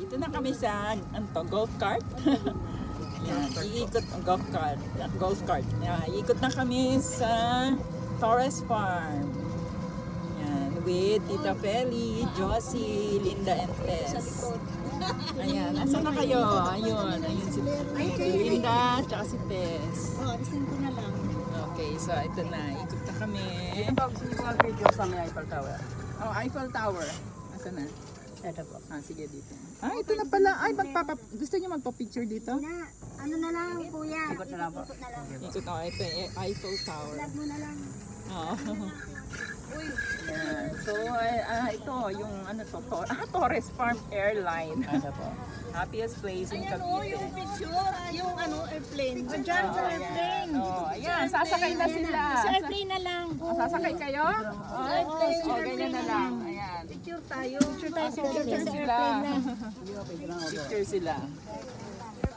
Dito na kami sa golf cart. Yan, iikot ang golf cart. Yan, iikot na kami sa Torres Farm. Yan, with Tita Feli, Josie, Linda, and Tess. Ayan, nasa na kayo? Ayun si Linda, tsaka si Tess. Alisin ko na lang. Okay, so ito na, ikot na kami. Ito ba gusto niyo mag-video sa may Eiffel Tower? Oh, Eiffel Tower. Asa na? Ito po. Ah, sige dito. Ah, ito na pala. Ay, gusto niyo magpa-picture dito? Na, ano na lang, kuya. Ikot na lang po. Ikot na lang. Ikot na, ito Eiffel Tower. Vlog mo na lang. Oo. Yan. So, ito, yung ano to, Torres Farm Airline. Ito po. Happiest place in Cavite. Yung picture, yung airplane. Diyan sa airplane. Oh, ayan, sasakay na sila. Sa airplane na lang. Sasakay kayo? Oh, ganyan na lang. Ayan. Picture tayo. Picture tayo sa Picture airplane. sila. Sa airplane na. Picture sila.